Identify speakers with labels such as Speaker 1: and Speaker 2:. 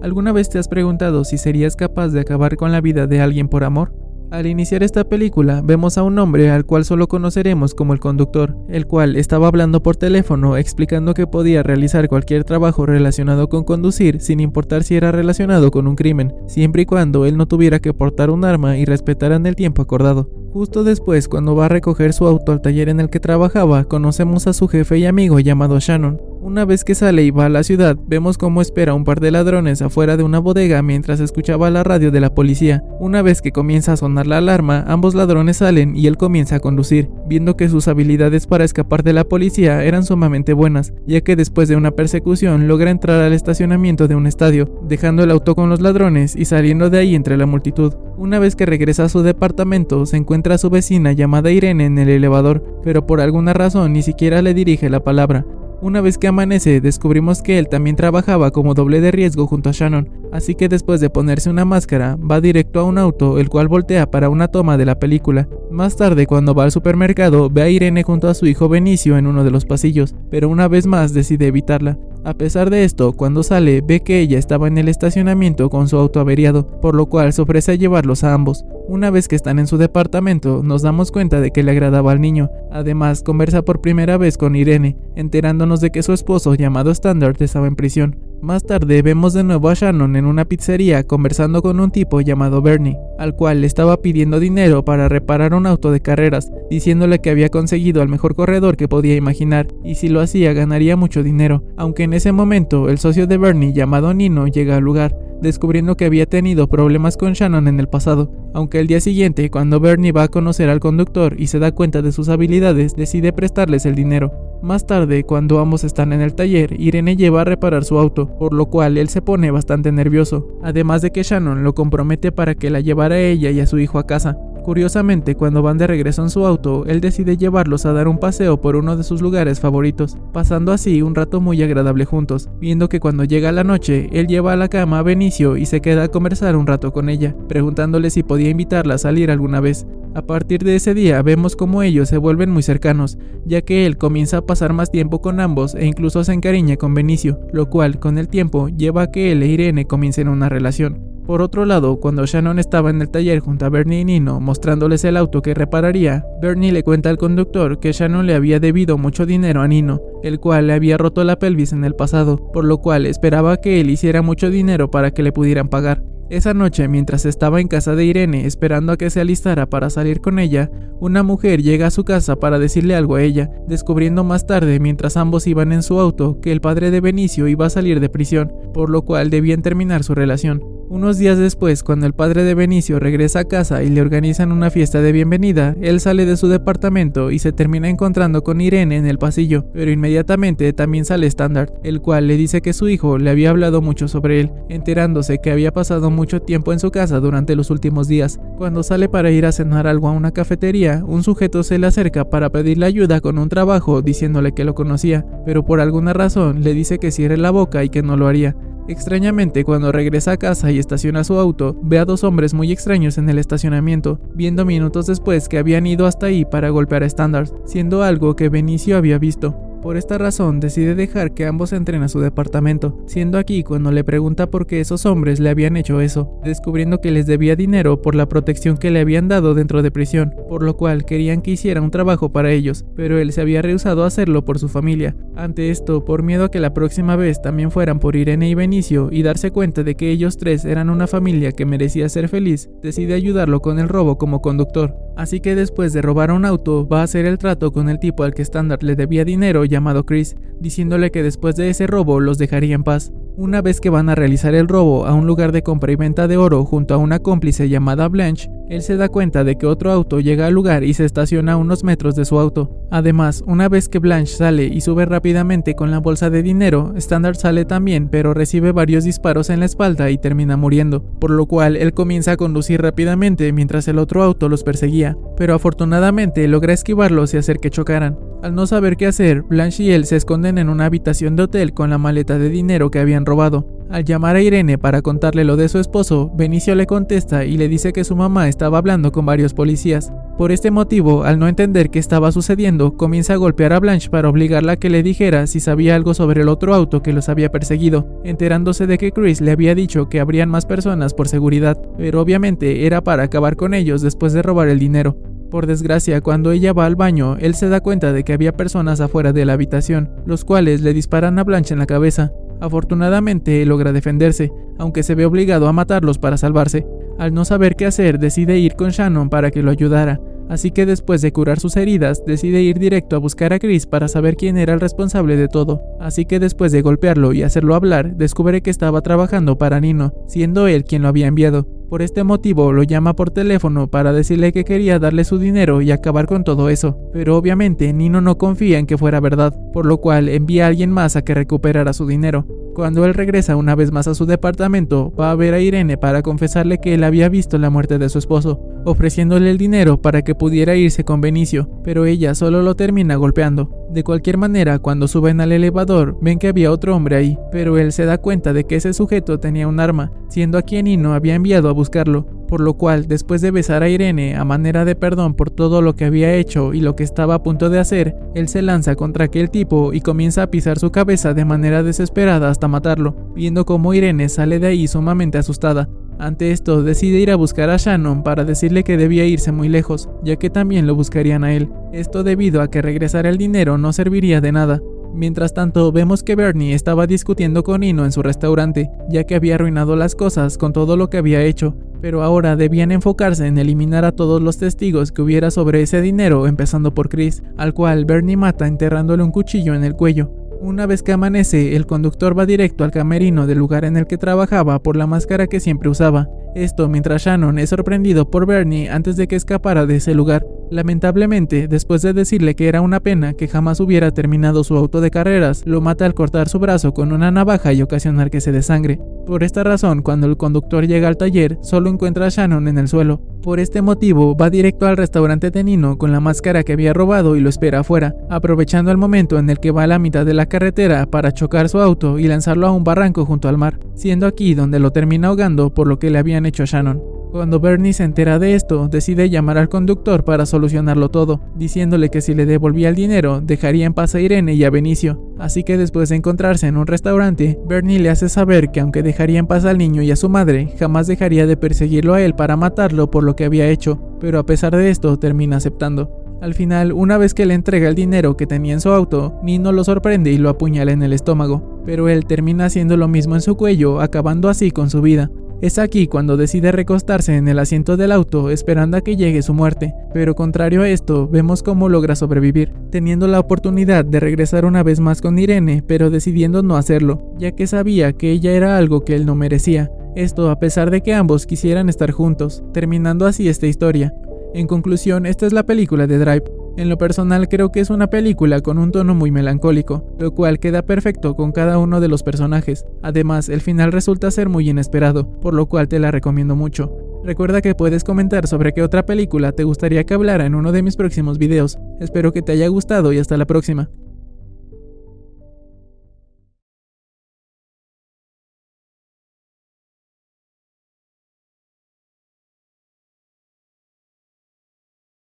Speaker 1: ¿Alguna vez te has preguntado si serías capaz de acabar con la vida de alguien por amor? Al iniciar esta película, vemos a un hombre al cual solo conoceremos como el conductor, el cual estaba hablando por teléfono explicando que podía realizar cualquier trabajo relacionado con conducir sin importar si era relacionado con un crimen, siempre y cuando él no tuviera que portar un arma y respetaran el tiempo acordado. Justo después, cuando va a recoger su auto al taller en el que trabajaba, conocemos a su jefe y amigo llamado Shannon. Una vez que sale y va a la ciudad, vemos cómo espera a un par de ladrones afuera de una bodega mientras escuchaba la radio de la policía. Una vez que comienza a sonar la alarma, ambos ladrones salen y él comienza a conducir, viendo que sus habilidades para escapar de la policía eran sumamente buenas, ya que después de una persecución logra entrar al estacionamiento de un estadio, dejando el auto con los ladrones y saliendo de ahí entre la multitud. Una vez que regresa a su departamento, se encuentra a su vecina llamada Irene en el elevador, pero por alguna razón ni siquiera le dirige la palabra. Una vez que amanece, descubrimos que él también trabajaba como doble de riesgo junto a Shannon, así que después de ponerse una máscara, va directo a un auto, el cual voltea para una toma de la película. Más tarde, cuando va al supermercado, ve a Irene junto a su hijo Benicio en uno de los pasillos, pero una vez más decide evitarla. A pesar de esto, cuando sale, ve que ella estaba en el estacionamiento con su auto averiado, por lo cual se ofrece a llevarlos a ambos. Una vez que están en su departamento, nos damos cuenta de que le agradaba al niño. Además, conversa por primera vez con Irene, enterándonos de que su esposo, llamado Standard, estaba en prisión. Más tarde vemos de nuevo a Shannon en una pizzería conversando con un tipo llamado Bernie, al cual le estaba pidiendo dinero para reparar un auto de carreras, diciéndole que había conseguido al mejor corredor que podía imaginar, y si lo hacía ganaría mucho dinero, aunque en ese momento el socio de Bernie llamado Nino llega al lugar, descubriendo que había tenido problemas con Shannon en el pasado, aunque el día siguiente, cuando Bernie va a conocer al conductor y se da cuenta de sus habilidades, decide prestarles el dinero. Más tarde, cuando ambos están en el taller, Irene lleva a reparar su auto, por lo cual él se pone bastante nervioso, además de que Shannon lo compromete para que la llevara a ella y a su hijo a casa. Curiosamente, cuando van de regreso en su auto, él decide llevarlos a dar un paseo por uno de sus lugares favoritos, pasando así un rato muy agradable juntos, viendo que cuando llega la noche, él lleva a la cama a Benicio y se queda a conversar un rato con ella, preguntándole si podía invitarla a salir alguna vez. A partir de ese día vemos cómo ellos se vuelven muy cercanos, ya que él comienza a pasar más tiempo con ambos e incluso se encariña con Benicio, lo cual con el tiempo lleva a que él e Irene comiencen una relación. Por otro lado, cuando Shannon estaba en el taller junto a Bernie y Nino mostrándoles el auto que repararía, Bernie le cuenta al conductor que Shannon le había debido mucho dinero a Nino, el cual le había roto la pelvis en el pasado, por lo cual esperaba que él hiciera mucho dinero para que le pudieran pagar. Esa noche, mientras estaba en casa de Irene esperando a que se alistara para salir con ella, una mujer llega a su casa para decirle algo a ella, descubriendo más tarde, mientras ambos iban en su auto, que el padre de Benicio iba a salir de prisión, por lo cual debían terminar su relación. Unos días después, cuando el padre de Benicio regresa a casa y le organizan una fiesta de bienvenida, él sale de su departamento y se termina encontrando con Irene en el pasillo, pero inmediatamente también sale Standard, el cual le dice que su hijo le había hablado mucho sobre él, enterándose que había pasado mucho tiempo en su casa durante los últimos días. Cuando sale para ir a cenar algo a una cafetería, un sujeto se le acerca para pedirle ayuda con un trabajo diciéndole que lo conocía, pero por alguna razón le dice que cierre la boca y que no lo haría. Extrañamente, cuando regresa a casa y estaciona su auto, ve a dos hombres muy extraños en el estacionamiento, viendo minutos después que habían ido hasta ahí para golpear a Standard, siendo algo que Benicio había visto. Por esta razón decide dejar que ambos entren a su departamento, siendo aquí cuando le pregunta por qué esos hombres le habían hecho eso, descubriendo que les debía dinero por la protección que le habían dado dentro de prisión, por lo cual querían que hiciera un trabajo para ellos, pero él se había rehusado a hacerlo por su familia. Ante esto, por miedo a que la próxima vez también fueran por Irene y Benicio y darse cuenta de que ellos tres eran una familia que merecía ser feliz, decide ayudarlo con el robo como conductor. Así que después de robar un auto, va a hacer el trato con el tipo al que Standard le debía dinero llamado Chris, diciéndole que después de ese robo los dejaría en paz. Una vez que van a realizar el robo a un lugar de compra y venta de oro junto a una cómplice llamada Blanche, él se da cuenta de que otro auto llega al lugar y se estaciona a unos metros de su auto. Además, una vez que Blanche sale y sube rápidamente con la bolsa de dinero, Standard sale también, pero recibe varios disparos en la espalda y termina muriendo, por lo cual él comienza a conducir rápidamente mientras el otro auto los perseguía, pero afortunadamente logra esquivarlos y hacer que chocaran. Al no saber qué hacer, Blanche y él se esconden en una habitación de hotel con la maleta de dinero que habían robado. Al llamar a Irene para contarle lo de su esposo, Benicio le contesta y le dice que su mamá estaba hablando con varios policías. Por este motivo, al no entender qué estaba sucediendo, comienza a golpear a Blanche para obligarla a que le dijera si sabía algo sobre el otro auto que los había perseguido, enterándose de que Chris le había dicho que habrían más personas por seguridad, pero obviamente era para acabar con ellos después de robar el dinero. Por desgracia, cuando ella va al baño, él se da cuenta de que había personas afuera de la habitación, los cuales le disparan a Blanche en la cabeza. Afortunadamente, él logra defenderse, aunque se ve obligado a matarlos para salvarse. Al no saber qué hacer, decide ir con Shannon para que lo ayudara. Así que después de curar sus heridas, decide ir directo a buscar a Chris para saber quién era el responsable de todo. Así que después de golpearlo y hacerlo hablar, descubre que estaba trabajando para Nino, siendo él quien lo había enviado. Por este motivo lo llama por teléfono para decirle que quería darle su dinero y acabar con todo eso, pero obviamente Nino no confía en que fuera verdad, por lo cual envía a alguien más a que recuperara su dinero. Cuando él regresa una vez más a su departamento, va a ver a Irene para confesarle que él había visto la muerte de su esposo, ofreciéndole el dinero para que pudiera irse con Benicio, pero ella solo lo termina golpeando. De cualquier manera, cuando suben al elevador, ven que había otro hombre ahí, pero él se da cuenta de que ese sujeto tenía un arma, siendo a quien Nino había enviado a buscarlo, por lo cual, después de besar a Irene a manera de perdón por todo lo que había hecho y lo que estaba a punto de hacer, él se lanza contra aquel tipo y comienza a pisar su cabeza de manera desesperada hasta matarlo, viendo cómo Irene sale de ahí sumamente asustada. Ante esto, decide ir a buscar a Shannon para decirle que debía irse muy lejos, ya que también lo buscarían a él. Esto debido a que regresar el dinero no serviría de nada. Mientras tanto, vemos que Bernie estaba discutiendo con Nino en su restaurante, ya que había arruinado las cosas con todo lo que había hecho, pero ahora debían enfocarse en eliminar a todos los testigos que hubiera sobre ese dinero, empezando por Chris, al cual Bernie mata enterrándole un cuchillo en el cuello. Una vez que amanece, el conductor va directo al camerino del lugar en el que trabajaba por la máscara que siempre usaba. Esto mientras Shannon es sorprendido por Bernie antes de que escapara de ese lugar. Lamentablemente, después de decirle que era una pena que jamás hubiera terminado su auto de carreras, lo mata al cortar su brazo con una navaja y ocasionar que se desangre. Por esta razón, cuando el conductor llega al taller, solo encuentra a Shannon en el suelo. Por este motivo, va directo al restaurante de Nino con la máscara que había robado y lo espera afuera, aprovechando el momento en el que va a la mitad de la carretera para chocar su auto y lanzarlo a un barranco junto al mar, siendo aquí donde lo termina ahogando por lo que le habían hecho a Shannon. Cuando Bernie se entera de esto, decide llamar al conductor para solucionarlo todo, diciéndole que si le devolvía el dinero, dejaría en paz a Irene y a Benicio. Así que después de encontrarse en un restaurante, Bernie le hace saber que aunque dejaría en paz al niño y a su madre, jamás dejaría de perseguirlo a él para matarlo por lo que había hecho, pero a pesar de esto termina aceptando. Al final, una vez que le entrega el dinero que tenía en su auto, Nino lo sorprende y lo apuñala en el estómago, pero él termina haciendo lo mismo en su cuello, acabando así con su vida. Es aquí cuando decide recostarse en el asiento del auto esperando a que llegue su muerte, pero contrario a esto, vemos cómo logra sobrevivir, teniendo la oportunidad de regresar una vez más con Irene, pero decidiendo no hacerlo, ya que sabía que ella era algo que él no merecía. Esto a pesar de que ambos quisieran estar juntos, terminando así esta historia. En conclusión, esta es la película de Drive. En lo personal creo que es una película con un tono muy melancólico, lo cual queda perfecto con cada uno de los personajes. Además, el final resulta ser muy inesperado, por lo cual te la recomiendo mucho. Recuerda que puedes comentar sobre qué otra película te gustaría que hablara en uno de mis próximos videos. Espero que te haya gustado y hasta la próxima.